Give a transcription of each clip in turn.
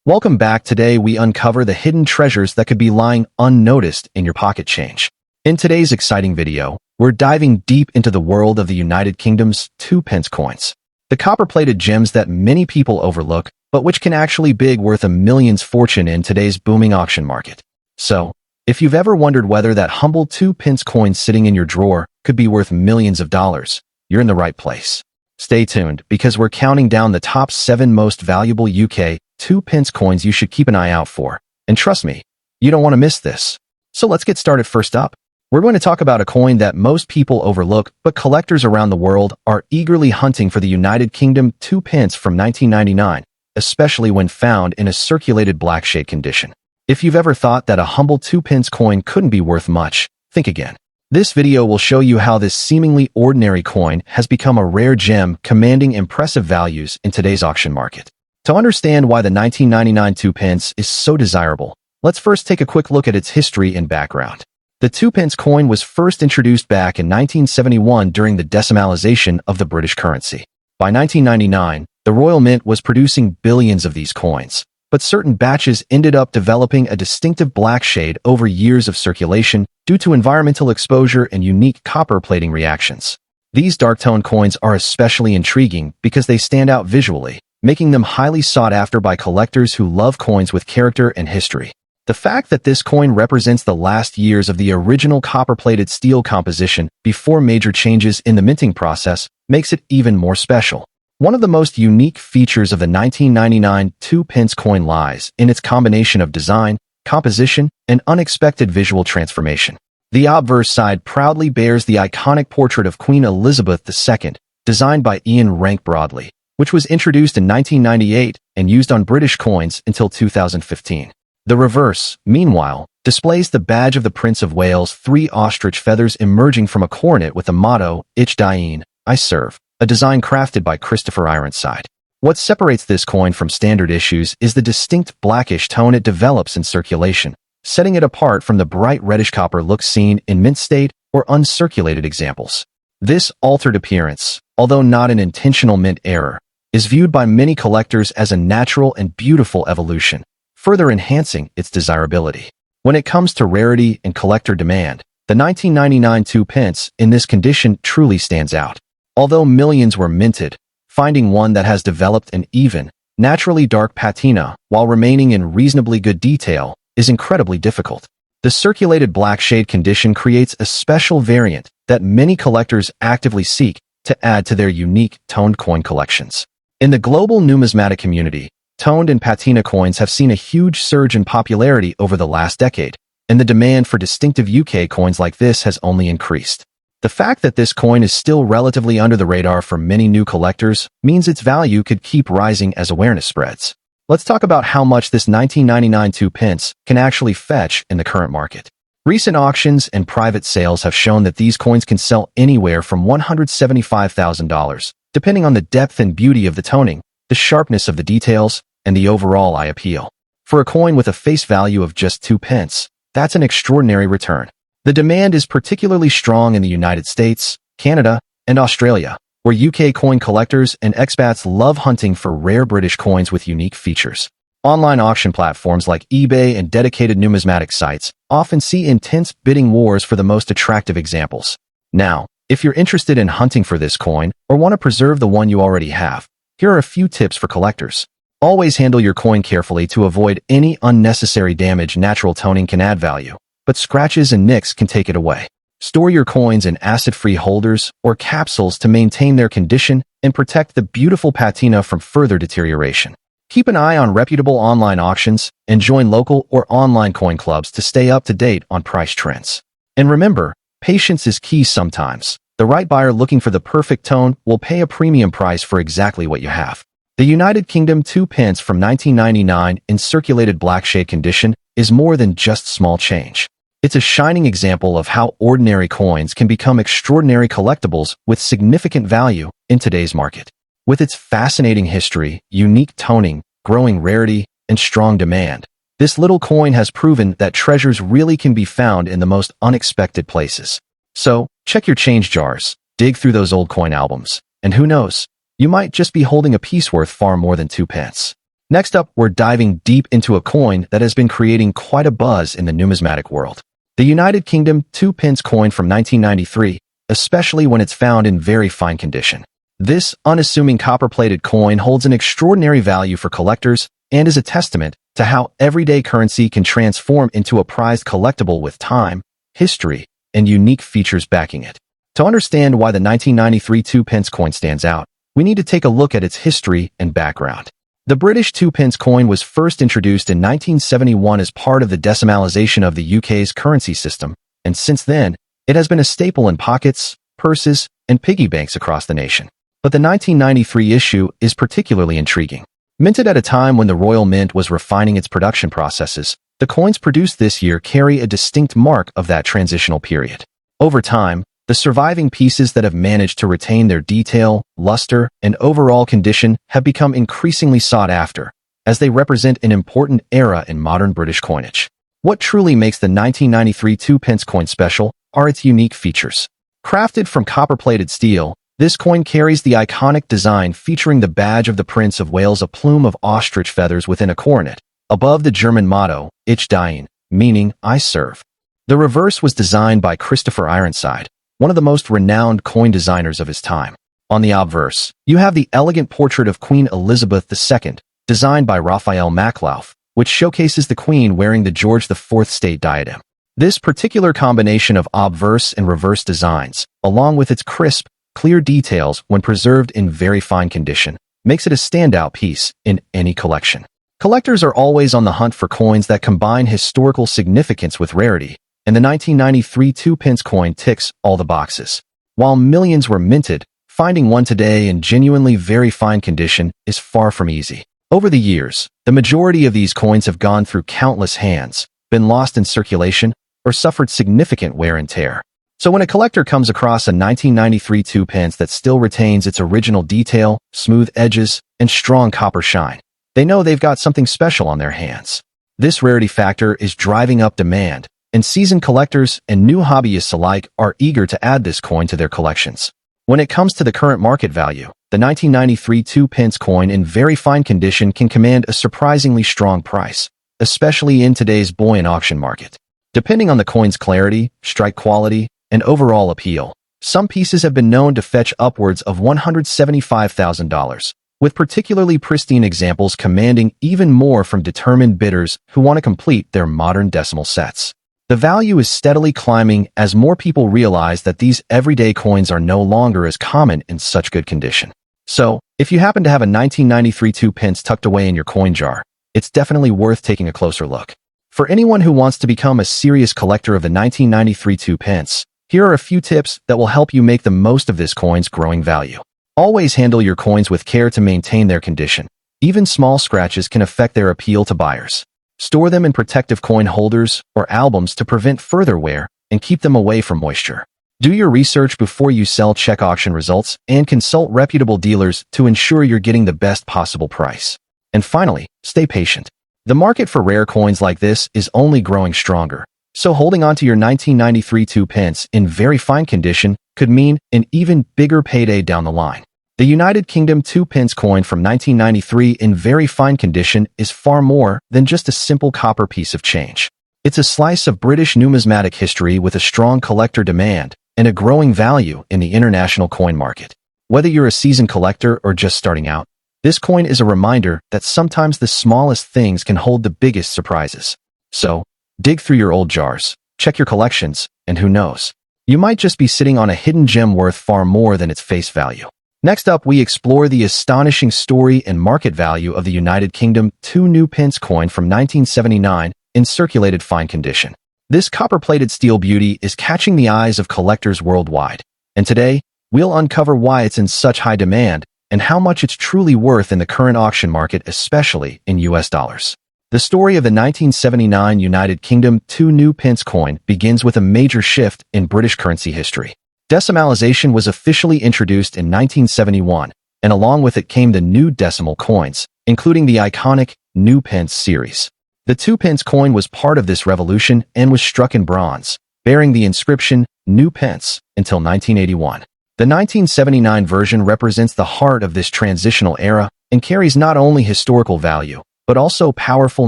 Welcome back. Today we uncover the hidden treasures that could be lying unnoticed in your pocket change. In today's exciting video, we're diving deep into the world of the United Kingdom's 2p coins. The copper-plated gems that many people overlook, but which can actually be worth a million's fortune in today's booming auction market. So, if you've ever wondered whether that humble 2p coin sitting in your drawer could be worth millions of dollars, you're in the right place. Stay tuned, because we're counting down the top 7 most valuable UK 2p coins you should keep an eye out for. And trust me, you don't want to miss this. So let's get started. First up, we're going to talk about a coin that most people overlook, but collectors around the world are eagerly hunting for: the United Kingdom 2p from 1999, especially when found in a circulated black shade condition. If you've ever thought that a humble 2p coin couldn't be worth much, think again. This video will show you how this seemingly ordinary coin has become a rare gem commanding impressive values in today's auction market. To understand why the 1999 2p is so desirable, let's first take a quick look at its history and background. The 2p coin was first introduced back in 1971 during the decimalization of the British currency. By 1999, the Royal Mint was producing billions of these coins, but certain batches ended up developing a distinctive black shade over years of circulation due to environmental exposure and unique copper plating reactions. These dark-tone coins are especially intriguing because they stand out visually, making them highly sought after by collectors who love coins with character and history. The fact that this coin represents the last years of the original copper-plated steel composition before major changes in the minting process makes it even more special. One of the most unique features of the 1999 2p coin lies in its combination of design, composition, and unexpected visual transformation. The obverse side proudly bears the iconic portrait of Queen Elizabeth II, designed by Ian Rank Broadley, which was introduced in 1998 and used on British coins until 2015. The reverse, meanwhile, displays the badge of the Prince of Wales, 3 ostrich feathers emerging from a coronet with the motto, Ich dien, I serve, a design crafted by Christopher Ironside. What separates this coin from standard issues is the distinct blackish tone it develops in circulation, setting it apart from the bright reddish copper look seen in mint state or uncirculated examples. This altered appearance, although not an intentional mint error, is viewed by many collectors as a natural and beautiful evolution, further enhancing its desirability. When it comes to rarity and collector demand, the 1999 2p in this condition truly stands out. Although millions were minted, finding one that has developed an even, naturally dark patina while remaining in reasonably good detail is incredibly difficult. The circulated black shade condition creates a special variant that many collectors actively seek to add to their unique toned coin collections. In the global numismatic community, toned and patina coins have seen a huge surge in popularity over the last decade, and the demand for distinctive UK coins like this has only increased. The fact that this coin is still relatively under the radar for many new collectors means its value could keep rising as awareness spreads. Let's talk about how much this 1999 2p can actually fetch in the current market. Recent auctions and private sales have shown that these coins can sell anywhere from $175,000, depending on the depth and beauty of the toning, the sharpness of the details, and the overall eye appeal. For a coin with a face value of just 2p, that's an extraordinary return. The demand is particularly strong in the United States, Canada, and Australia, where UK coin collectors and expats love hunting for rare British coins with unique features. Online auction platforms like eBay and dedicated numismatic sites often see intense bidding wars for the most attractive examples. Now, if you're interested in hunting for this coin or want to preserve the one you already have, here are a few tips for collectors. Always handle your coin carefully to avoid any unnecessary damage. Natural toning can add value, but scratches and nicks can take it away. Store your coins in acid-free holders or capsules to maintain their condition and protect the beautiful patina from further deterioration. Keep an eye on reputable online auctions and join local or online coin clubs to stay up to date on price trends. And remember, patience is key sometimes. The right buyer looking for the perfect tone will pay a premium price for exactly what you have. The United Kingdom 2p from 1999 in circulated black shade condition is more than just small change. It's a shining example of how ordinary coins can become extraordinary collectibles with significant value in today's market. With its fascinating history, unique toning, growing rarity, and strong demand, this little coin has proven that treasures really can be found in the most unexpected places. So, check your change jars, dig through those old coin albums, and who knows, you might just be holding a piece worth far more than 2p. Next up, we're diving deep into a coin that has been creating quite a buzz in the numismatic world. The United Kingdom 2-pence coin from 1993, especially when it's found in very fine condition. This unassuming copper-plated coin holds an extraordinary value for collectors and is a testament to how everyday currency can transform into a prized collectible with time, history, and unique features backing it. To understand why the 1993 2-pence coin stands out, we need to take a look at its history and background. The British 2-pence coin was first introduced in 1971 as part of the decimalisation of the UK's currency system, and since then, it has been a staple in pockets, purses, and piggy banks across the nation. But the 1993 issue is particularly intriguing. Minted at a time when the Royal Mint was refining its production processes, the coins produced this year carry a distinct mark of that transitional period. Over time, the surviving pieces that have managed to retain their detail, luster, and overall condition have become increasingly sought after, as they represent an important era in modern British coinage. What truly makes the 1993 2-pence coin special are its unique features. Crafted from copper-plated steel, this coin carries the iconic design featuring the badge of the Prince of Wales, a plume of ostrich feathers within a coronet, above the German motto, Ich diene, meaning I serve. The reverse was designed by Christopher Ironside, one of the most renowned coin designers of his time. On the obverse, you have the elegant portrait of Queen Elizabeth II, designed by Raphael Maklauf, which showcases the Queen wearing the George IV state diadem. This particular combination of obverse and reverse designs, along with its crisp, clear details when preserved in very fine condition, makes it a standout piece in any collection. Collectors are always on the hunt for coins that combine historical significance with rarity, and the 1993 2-pence coin ticks all the boxes. While millions were minted, finding one today in genuinely very fine condition is far from easy. Over the years, the majority of these coins have gone through countless hands, been lost in circulation, or suffered significant wear and tear. So when a collector comes across a 1993 2-pence that still retains its original detail, smooth edges, and strong copper shine, they know they've got something special on their hands. This rarity factor is driving up demand, and seasoned collectors and new hobbyists alike are eager to add this coin to their collections. When it comes to the current market value, the 1993 2-pence coin in very fine condition can command a surprisingly strong price, especially in today's buoyant auction market. Depending on the coin's clarity, strike quality, and overall appeal, some pieces have been known to fetch upwards of $175,000, with particularly pristine examples commanding even more from determined bidders who want to complete their modern decimal sets. The value is steadily climbing as more people realize that these everyday coins are no longer as common in such good condition. So, if you happen to have a 1993 2-pence tucked away in your coin jar, it's definitely worth taking a closer look. For anyone who wants to become a serious collector of the 1993 2-pence, here are a few tips that will help you make the most of this coin's growing value. Always handle your coins with care to maintain their condition. Even small scratches can affect their appeal to buyers. Store them in protective coin holders or albums to prevent further wear and keep them away from moisture. Do your research before you sell, check auction results, and consult reputable dealers to ensure you're getting the best possible price. And finally, stay patient. The market for rare coins like this is only growing stronger, so holding on to your 1993 2-pence in very fine condition could mean an even bigger payday down the line. The United Kingdom 2-pence coin from 1993 in very fine condition is far more than just a simple copper piece of change. It's a slice of British numismatic history with a strong collector demand and a growing value in the international coin market. Whether you're a seasoned collector or just starting out, this coin is a reminder that sometimes the smallest things can hold the biggest surprises. So, dig through your old jars, check your collections, and who knows, you might just be sitting on a hidden gem worth far more than its face value. Next up, we explore the astonishing story and market value of the United Kingdom 2-pence coin from 1979 in circulated fine condition. This copper-plated steel beauty is catching the eyes of collectors worldwide, and today, we'll uncover why it's in such high demand and how much it's truly worth in the current auction market, especially in US dollars. The story of the 1979 United Kingdom 2-pence coin begins with a major shift in British currency history. Decimalisation was officially introduced in 1971, and along with it came the new decimal coins, including the iconic New Pence series. The 2-pence coin was part of this revolution and was struck in bronze, bearing the inscription New Pence until 1981. The 1979 version represents the heart of this transitional era and carries not only historical value, but also powerful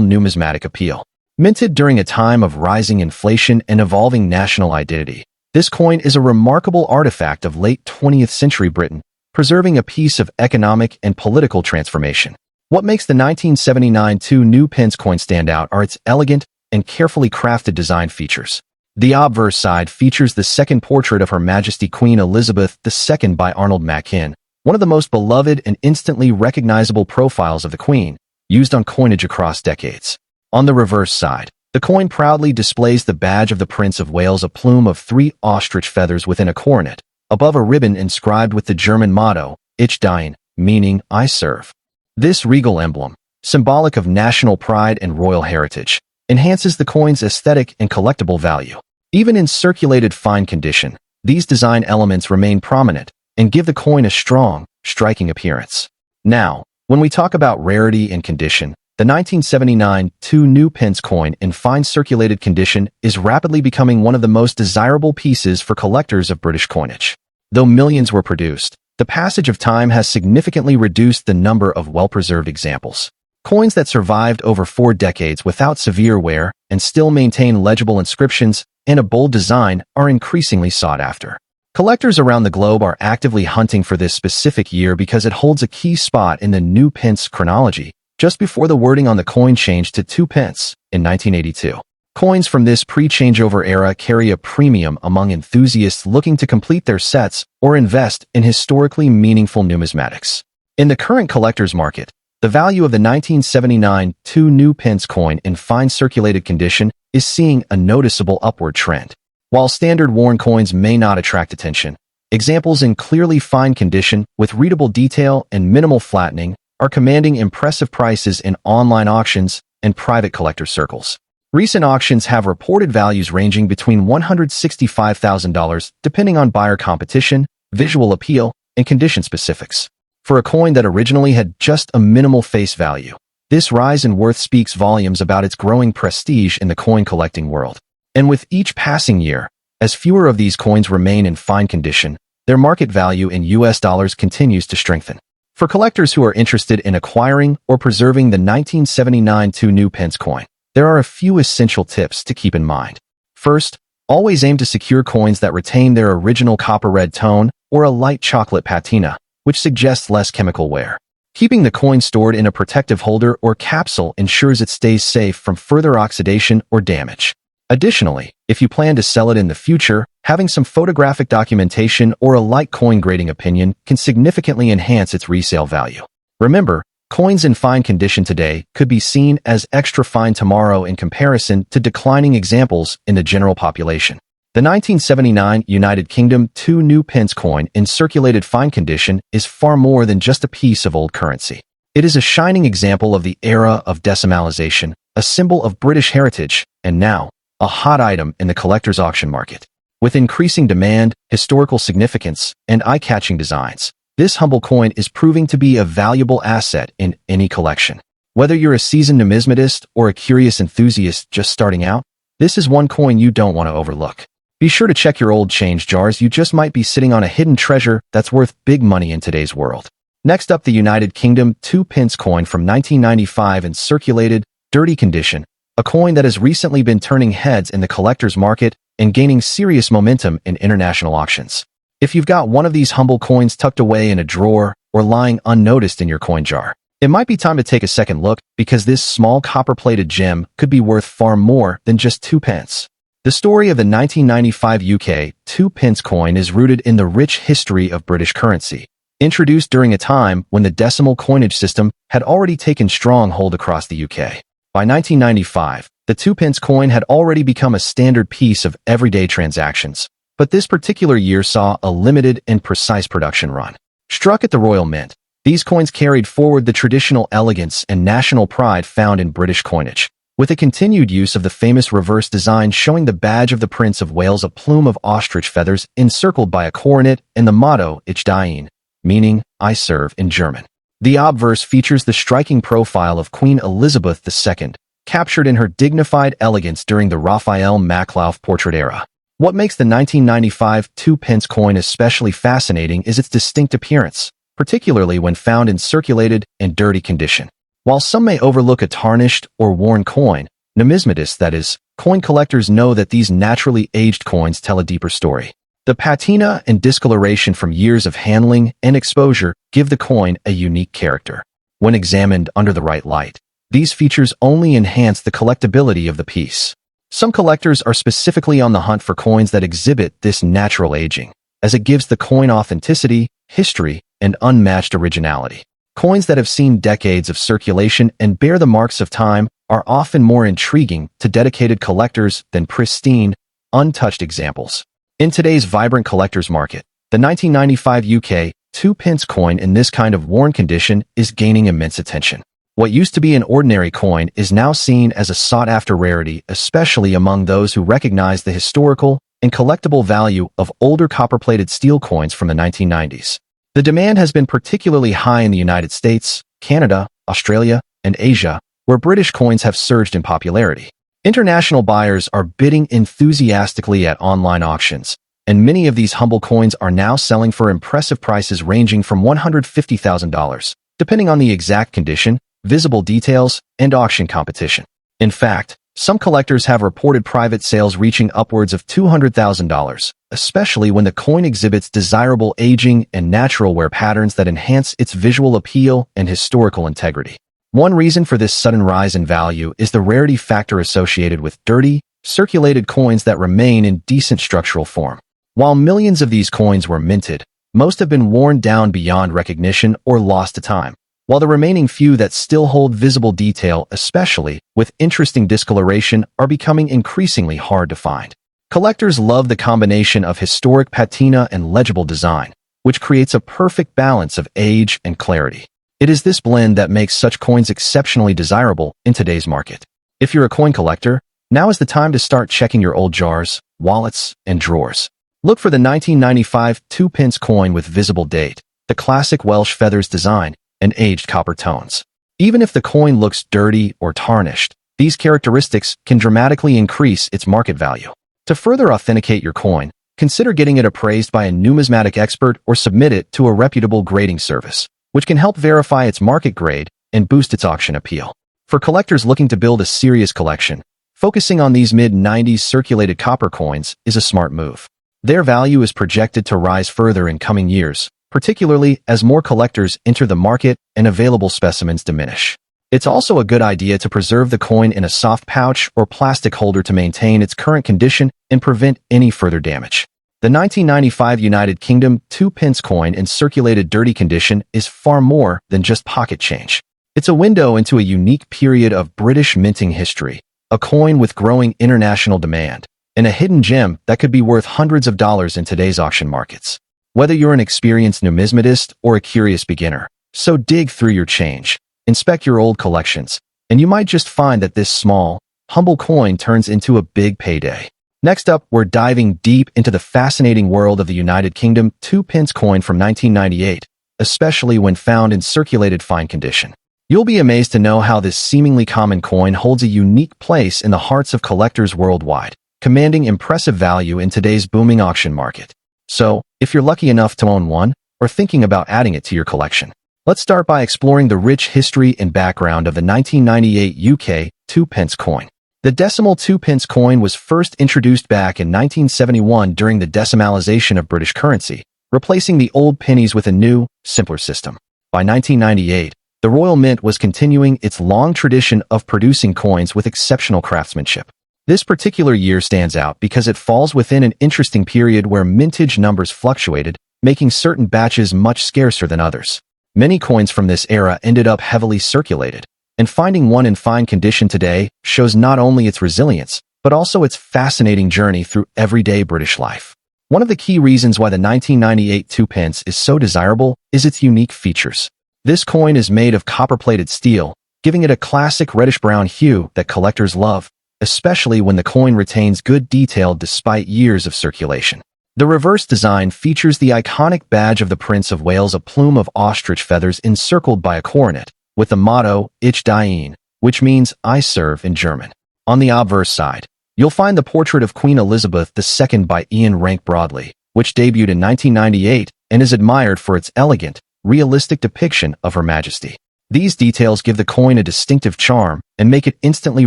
numismatic appeal. Minted during a time of rising inflation and evolving national identity, this coin is a remarkable artifact of late 20th century Britain, preserving a piece of economic and political transformation. What makes the 1979 2 pence coin stand out are its elegant and carefully crafted design features. The obverse side features the second portrait of Her Majesty Queen Elizabeth II by Arnold Machin, one of the most beloved and instantly recognizable profiles of the Queen, used on coinage across decades. On the reverse side, the coin proudly displays the badge of the Prince of Wales, a plume of 3 ostrich feathers within a coronet, above a ribbon inscribed with the German motto, Ich diene, meaning I serve. This regal emblem, symbolic of national pride and royal heritage, enhances the coin's aesthetic and collectible value. Even in circulated fine condition, these design elements remain prominent and give the coin a strong, striking appearance. Now, when we talk about rarity and condition, the 1979 2 pence coin in fine circulated condition is rapidly becoming one of the most desirable pieces for collectors of British coinage. Though millions were produced, the passage of time has significantly reduced the number of well-preserved examples. Coins that survived over 4 decades without severe wear and still maintain legible inscriptions and a bold design are increasingly sought after. Collectors around the globe are actively hunting for this specific year because it holds a key spot in the new pence chronology, just before the wording on the coin changed to 2 pence in 1982. Coins from this pre-changeover era carry a premium among enthusiasts looking to complete their sets or invest in historically meaningful numismatics. In the current collector's market, the value of the 1979 2 pence coin in fine circulated condition is seeing a noticeable upward trend. While standard worn coins may not attract attention, examples in clearly fine condition with readable detail and minimal flattening are commanding impressive prices in online auctions and private collector circles. Recent auctions have reported values ranging between $165,000 depending on buyer competition, visual appeal, and condition specifics. For a coin that originally had just a minimal face value, this rise in worth speaks volumes about its growing prestige in the coin collecting world. And with each passing year, as fewer of these coins remain in fine condition, their market value in US dollars continues to strengthen. For collectors who are interested in acquiring or preserving the 1979 2 pence coin, there are a few essential tips to keep in mind. First, always aim to secure coins that retain their original copper red tone or a light chocolate patina, which suggests less chemical wear. Keeping the coin stored in a protective holder or capsule ensures it stays safe from further oxidation or damage. Additionally, if you plan to sell it in the future, having some photographic documentation or a light coin grading opinion can significantly enhance its resale value. Remember, coins in fine condition today could be seen as extra fine tomorrow in comparison to declining examples in the general population. The 1979 United Kingdom 2 pence coin in circulated fine condition is far more than just a piece of old currency. It is a shining example of the era of decimalization, a symbol of British heritage, and now, a hot item in the collector's auction market. With increasing demand, historical significance, and eye-catching designs, this humble coin is proving to be a valuable asset in any collection. Whether you're a seasoned numismatist or a curious enthusiast just starting out, this is one coin you don't want to overlook. Be sure to check your old change jars. You just might be sitting on a hidden treasure that's worth big money in today's world. Next up, the United Kingdom 2 pence coin from 1995 in circulated, dirty condition, a coin that has recently been turning heads in the collector's market and gaining serious momentum in international auctions. If you've got one of these humble coins tucked away in a drawer or lying unnoticed in your coin jar, it might be time to take a second look because this small copper-plated gem could be worth far more than just 2 pence. The story of the 1995 UK 2 pence coin is rooted in the rich history of British currency, introduced during a time when the decimal coinage system had already taken strong hold across the UK. By 1995, the 2 pence coin had already become a standard piece of everyday transactions, but this particular year saw a limited and precise production run. Struck at the Royal Mint, these coins carried forward the traditional elegance and national pride found in British coinage, with a continued use of the famous reverse design showing the badge of the Prince of Wales, a plume of ostrich feathers encircled by a coronet, and the motto, Ich diene, meaning I serve in German. The obverse features the striking profile of Queen Elizabeth II, captured in her dignified elegance during the Raphael Maklauf portrait era. What makes the 1995 2 pence coin especially fascinating is its distinct appearance, particularly when found in circulated and dirty condition. While some may overlook a tarnished or worn coin, numismatists, that is, coin collectors, know that these naturally aged coins tell a deeper story. The patina and discoloration from years of handling and exposure give the coin a unique character. When examined under the right light, these features only enhance the collectability of the piece. Some collectors are specifically on the hunt for coins that exhibit this natural aging, as it gives the coin authenticity, history, and unmatched originality. Coins that have seen decades of circulation and bear the marks of time are often more intriguing to dedicated collectors than pristine, untouched examples. In today's vibrant collector's market, the 1995 UK 2-pence coin in this kind of worn condition is gaining immense attention. What used to be an ordinary coin is now seen as a sought-after rarity, especially among those who recognize the historical and collectible value of older copper-plated steel coins from the 1990s. The demand has been particularly high in the United States, Canada, Australia, and Asia, where British coins have surged in popularity. International buyers are bidding enthusiastically at online auctions, and many of these humble coins are now selling for impressive prices ranging from $150,000, depending on the exact condition, visible details, and auction competition. In fact, some collectors have reported private sales reaching upwards of $200,000, especially when the coin exhibits desirable aging and natural wear patterns that enhance its visual appeal and historical integrity. One reason for this sudden rise in value is the rarity factor associated with dirty, circulated coins that remain in decent structural form. While millions of these coins were minted, most have been worn down beyond recognition or lost to time, while the remaining few that still hold visible detail, especially with interesting discoloration, are becoming increasingly hard to find. Collectors love the combination of historic patina and legible design, which creates a perfect balance of age and clarity. It is this blend that makes such coins exceptionally desirable in today's market. If you're a coin collector, now is the time to start checking your old jars, wallets, and drawers. Look for the 1995 2-pence coin with visible date, the classic Welsh feathers design, and aged copper tones. Even if the coin looks dirty or tarnished, these characteristics can dramatically increase its market value. To further authenticate your coin, consider getting it appraised by a numismatic expert or submit it to a reputable grading service, which can help verify its market grade and boost its auction appeal. For collectors looking to build a serious collection, focusing on these mid-90s circulated copper coins is a smart move. Their value is projected to rise further in coming years, particularly as more collectors enter the market and available specimens diminish. It's also a good idea to preserve the coin in a soft pouch or plastic holder to maintain its current condition and prevent any further damage. The 1995 United Kingdom 2-pence coin in circulated dirty condition is far more than just pocket change. It's a window into a unique period of British minting history, a coin with growing international demand, and a hidden gem that could be worth hundreds of dollars in today's auction markets. Whether you're an experienced numismatist or a curious beginner, so dig through your change, inspect your old collections, and you might just find that this small, humble coin turns into a big payday. Next up, we're diving deep into the fascinating world of the United Kingdom 2-pence coin from 1998, especially when found in circulated fine condition. You'll be amazed to know how this seemingly common coin holds a unique place in the hearts of collectors worldwide, commanding impressive value in today's booming auction market. So, if you're lucky enough to own one, or thinking about adding it to your collection, let's start by exploring the rich history and background of the 1998 UK 2-pence coin. The decimal 2-pence coin was first introduced back in 1971 during the decimalization of British currency, replacing the old pennies with a new, simpler system. By 1998, the Royal Mint was continuing its long tradition of producing coins with exceptional craftsmanship. This particular year stands out because it falls within an interesting period where mintage numbers fluctuated, making certain batches much scarcer than others. Many coins from this era ended up heavily circulated, and finding one in fine condition today shows not only its resilience, but also its fascinating journey through everyday British life. One of the key reasons why the 1998 2-pence is so desirable is its unique features. This coin is made of copper-plated steel, giving it a classic reddish-brown hue that collectors love, especially when the coin retains good detail despite years of circulation. The reverse design features the iconic badge of the Prince of Wales, a plume of ostrich feathers encircled by a coronet, with the motto, Ich diene, which means I serve in German. On the obverse side, you'll find the portrait of Queen Elizabeth II by Ian Rank Broadley, which debuted in 1998 and is admired for its elegant, realistic depiction of Her Majesty. These details give the coin a distinctive charm and make it instantly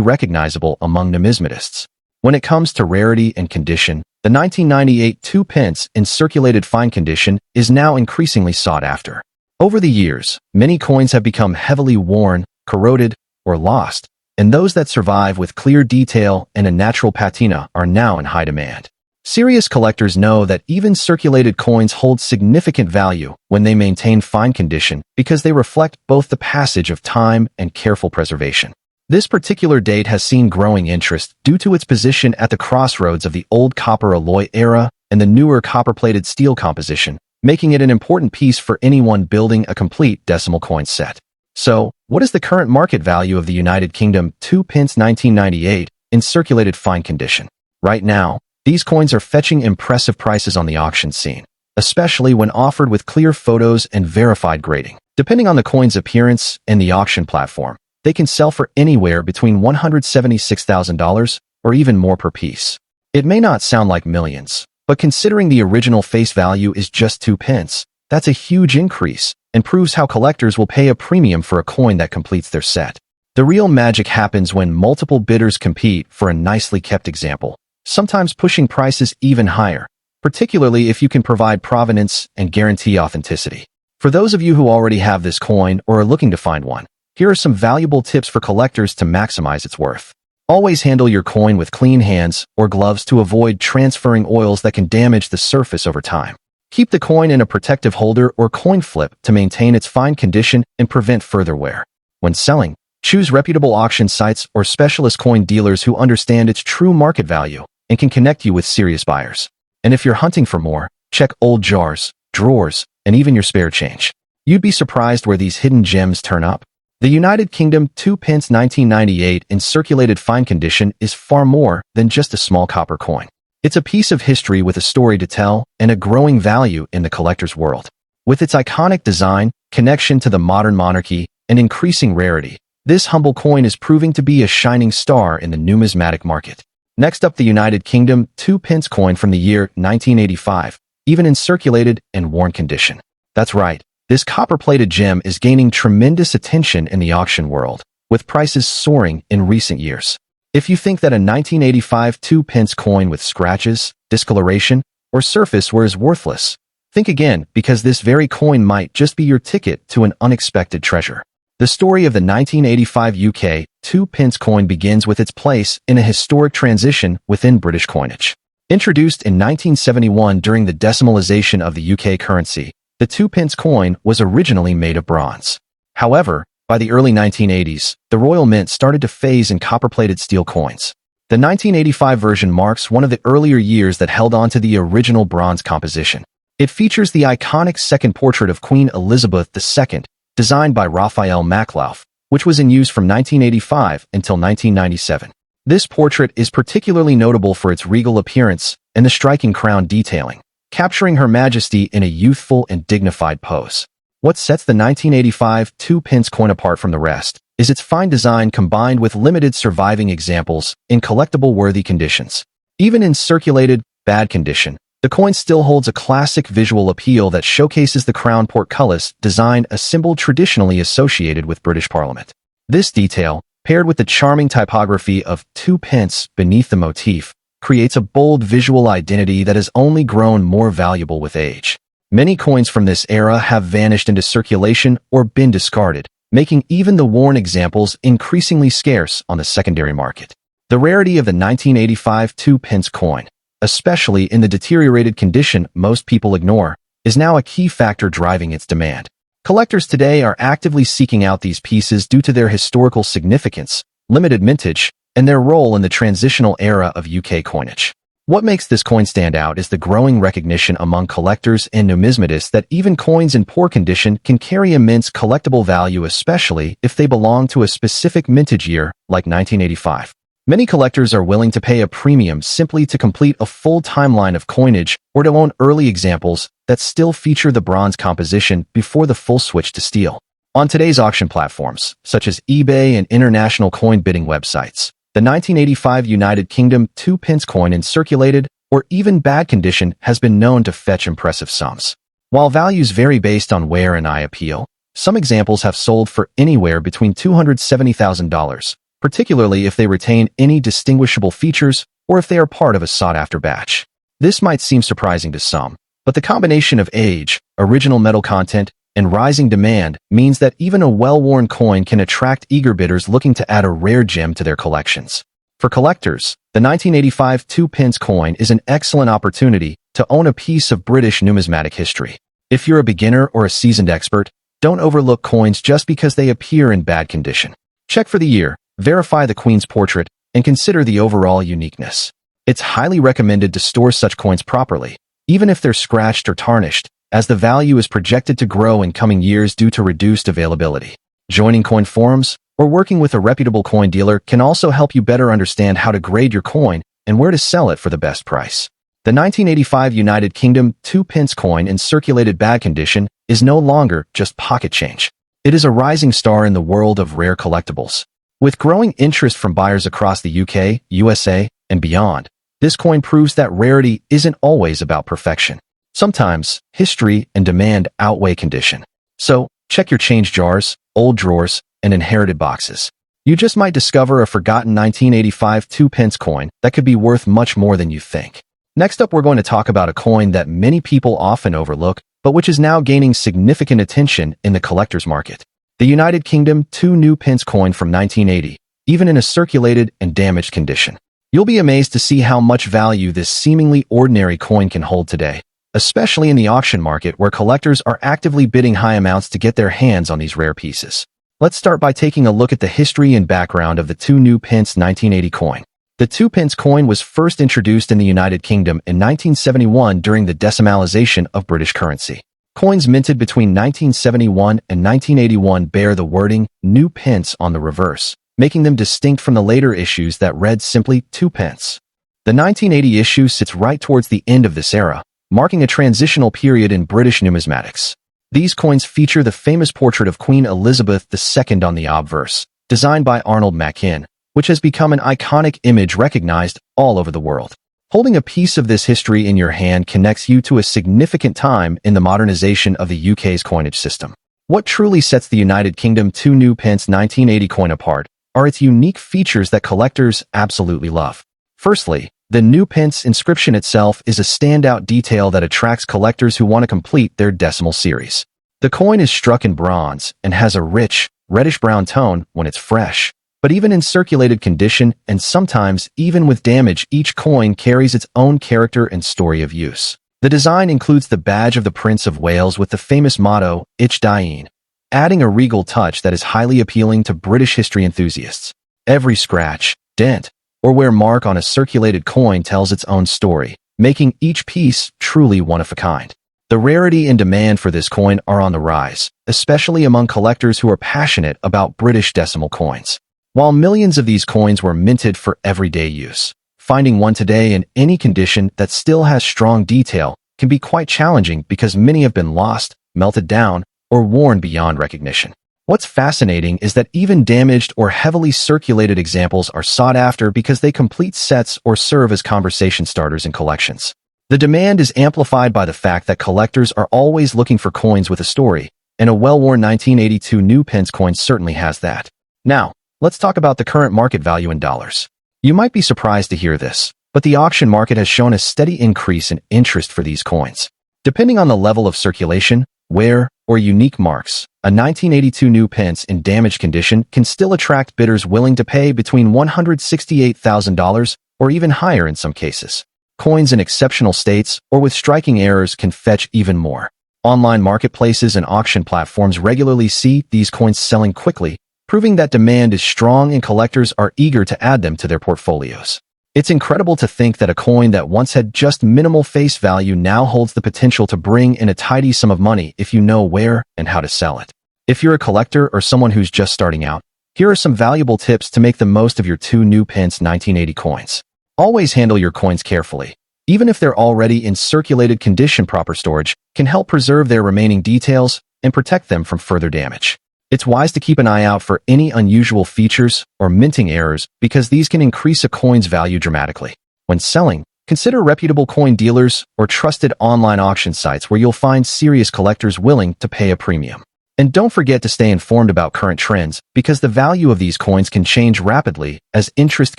recognizable among numismatists. When it comes to rarity and condition, the 1998 2 pence in circulated fine condition is now increasingly sought after. Over the years, many coins have become heavily worn, corroded, or lost, and those that survive with clear detail and a natural patina are now in high demand. Serious collectors know that even circulated coins hold significant value when they maintain fine condition because they reflect both the passage of time and careful preservation. This particular date has seen growing interest due to its position at the crossroads of the old copper alloy era and the newer copper-plated steel composition, making it an important piece for anyone building a complete decimal coin set. So, what is the current market value of the United Kingdom 2 pence 1998 in circulated fine condition? Right now, these coins are fetching impressive prices on the auction scene, especially when offered with clear photos and verified grading. Depending on the coin's appearance and the auction platform, they can sell for anywhere between $176,000 or even more per piece. It may not sound like millions, but considering the original face value is just 2 pence, that's a huge increase and proves how collectors will pay a premium for a coin that completes their set. The real magic happens when multiple bidders compete for a nicely kept example, sometimes pushing prices even higher, particularly if you can provide provenance and guarantee authenticity. For those of you who already have this coin or are looking to find one, here are some valuable tips for collectors to maximize its worth. Always handle your coin with clean hands or gloves to avoid transferring oils that can damage the surface over time. Keep the coin in a protective holder or coin flip to maintain its fine condition and prevent further wear. When selling, choose reputable auction sites or specialist coin dealers who understand its true market value and can connect you with serious buyers. And if you're hunting for more, check old jars, drawers, and even your spare change. You'd be surprised where these hidden gems turn up. The United Kingdom 2 pence 1998 in circulated fine condition is far more than just a small copper coin. It's a piece of history with a story to tell and a growing value in the collector's world. With its iconic design, connection to the modern monarchy, and increasing rarity, this humble coin is proving to be a shining star in the numismatic market. Next up, the United Kingdom 2 pence coin from the year 1985, even in circulated and worn condition. That's right, this copper-plated gem is gaining tremendous attention in the auction world, with prices soaring in recent years. If you think that a 1985 2 pence coin with scratches, discoloration, or surface wear is worthless, think again, because this very coin might just be your ticket to an unexpected treasure. The story of the 1985 UK 2 pence coin begins with its place in a historic transition within British coinage. Introduced in 1971 during the decimalization of the UK currency, the 2 pence coin was originally made of bronze. However, by the early 1980s, the Royal Mint started to phase in copper-plated steel coins. The 1985 version marks one of the earlier years that held on to the original bronze composition. It features the iconic second portrait of Queen Elizabeth II, designed by Raphael Maklauf, which was in use from 1985 until 1997. This portrait is particularly notable for its regal appearance and the striking crown detailing, capturing Her Majesty in a youthful and dignified pose. What sets the 1985 2 pence coin apart from the rest is its fine design combined with limited surviving examples in collectible-worthy conditions. Even in circulated, bad condition, the coin still holds a classic visual appeal that showcases the crown portcullis design, a symbol traditionally associated with British Parliament. This detail, paired with the charming typography of 2 pence beneath the motif, creates a bold visual identity that has only grown more valuable with age. Many coins from this era have vanished into circulation or been discarded, making even the worn examples increasingly scarce on the secondary market. The rarity of the 1985 2 pence coin, especially in the deteriorated condition most people ignore, is now a key factor driving its demand. Collectors today are actively seeking out these pieces due to their historical significance, limited mintage, and their role in the transitional era of UK coinage. What makes this coin stand out is the growing recognition among collectors and numismatists that even coins in poor condition can carry immense collectible value, especially if they belong to a specific mintage year like 1985. Many collectors are willing to pay a premium simply to complete a full timeline of coinage or to own early examples that still feature the bronze composition before the full switch to steel. On today's auction platforms, such as eBay and international coin bidding websites, the 1985 United Kingdom 2 pence coin in circulated or even bad condition has been known to fetch impressive sums. While values vary based on wear and eye appeal, Some examples have sold for anywhere between $270,000, particularly if they retain any distinguishable features or if they are part of a sought-after batch. This might seem surprising to some, but the combination of age, original metal content, and rising demand means that even a well-worn coin can attract eager bidders looking to add a rare gem to their collections. For collectors, the 1985 2-pence coin is an excellent opportunity to own a piece of British numismatic history. If you're a beginner or a seasoned expert, don't overlook coins just because they appear in bad condition. Check for the year, verify the Queen's portrait, and consider the overall uniqueness. It's highly recommended to store such coins properly, even if they're scratched or tarnished, as the value is projected to grow in coming years due to reduced availability. Joining coin forums or working with a reputable coin dealer can also help you better understand how to grade your coin and where to sell it for the best price. The 1985 United Kingdom 2-pence coin in circulated bad condition is no longer just pocket change. It is a rising star in the world of rare collectibles. With growing interest from buyers across the UK, USA, and beyond, this coin proves that rarity isn't always about perfection. Sometimes, history and demand outweigh condition. So, check your change jars, old drawers, and inherited boxes. You just might discover a forgotten 1985 2-pence coin that could be worth much more than you think. Next up, we're going to talk about a coin that many people often overlook, but which is now gaining significant attention in the collector's market. The United Kingdom 2-pence coin from 1980, even in a circulated and damaged condition. You'll be amazed to see how much value this seemingly ordinary coin can hold today, especially in the auction market where collectors are actively bidding high amounts to get their hands on these rare pieces. Let's start by taking a look at the history and background of the 2-pence 1980 coin. The 2-pence coin was first introduced in the United Kingdom in 1971 during the decimalization of British currency. Coins minted between 1971 and 1981 bear the wording "New Pence" on the reverse, making them distinct from the later issues that read simply 2-pence. The 1980 issue sits right towards the end of this era, marking a transitional period in British numismatics. These coins feature the famous portrait of Queen Elizabeth II on the obverse, designed by Arnold Machin, which has become an iconic image recognized all over the world. Holding a piece of this history in your hand connects you to a significant time in the modernization of the UK's coinage system. What truly sets the United Kingdom 2-pence 1980 coin apart are its unique features that collectors absolutely love. Firstly, the new pence inscription itself is a standout detail that attracts collectors who want to complete their decimal series. The coin is struck in bronze and has a rich, reddish-brown tone when it's fresh. But even in circulated condition, and sometimes even with damage, each coin carries its own character and story of use. The design includes the badge of the Prince of Wales with the famous motto, Ich Dien, adding a regal touch that is highly appealing to British history enthusiasts. Every scratch, dent, or wear mark on a circulated coin tells its own story, making each piece truly one of a kind. The rarity and demand for this coin are on the rise, especially among collectors who are passionate about British decimal coins. While millions of these coins were minted for everyday use, finding one today in any condition that still has strong detail can be quite challenging because many have been lost, melted down, or worn beyond recognition. What's fascinating is that even damaged or heavily circulated examples are sought after because they complete sets or serve as conversation starters in collections. The demand is amplified by the fact that collectors are always looking for coins with a story, and a well-worn 1982 new pence coin certainly has that. Now, let's talk about the current market value in dollars. You might be surprised to hear this, but the auction market has shown a steady increase in interest for these coins. Depending on the level of circulation, wear, or unique marks, a 1982 new pence in damaged condition can still attract bidders willing to pay between $168,000 or even higher in some cases. Coins in exceptional states or with striking errors can fetch even more. Online marketplaces and auction platforms regularly see these coins selling quickly, proving that demand is strong and collectors are eager to add them to their portfolios. It's incredible to think that a coin that once had just minimal face value now holds the potential to bring in a tidy sum of money if you know where and how to sell it. If you're a collector or someone who's just starting out, here are some valuable tips to make the most of your 2-pence 1980 coins. Always handle your coins carefully. Even if they're already in circulated condition, proper storage can help preserve their remaining details and protect them from further damage. It's wise to keep an eye out for any unusual features or minting errors because these can increase a coin's value dramatically. When selling, consider reputable coin dealers or trusted online auction sites where you'll find serious collectors willing to pay a premium. And don't forget to stay informed about current trends because the value of these coins can change rapidly as interest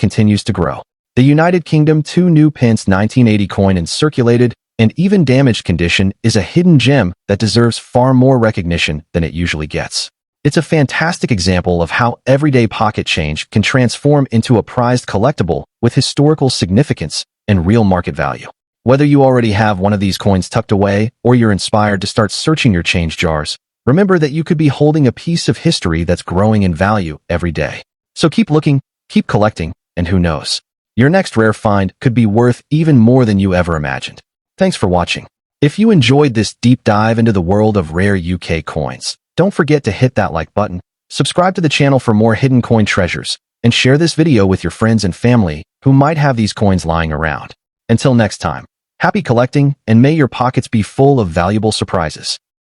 continues to grow. The United Kingdom 2 new Pence 1980 coin in circulated and even damaged condition is a hidden gem that deserves far more recognition than it usually gets. It's a fantastic example of how everyday pocket change can transform into a prized collectible with historical significance and real market value. Whether you already have one of these coins tucked away or you're inspired to start searching your change jars, remember that you could be holding a piece of history that's growing in value every day. So keep looking, keep collecting, and who knows, your next rare find could be worth even more than you ever imagined. Thanks for watching. If you enjoyed this deep dive into the world of rare UK coins, don't forget to hit that like button, subscribe to the channel for more hidden coin treasures, and share this video with your friends and family who might have these coins lying around. Until next time, happy collecting and may your pockets be full of valuable surprises.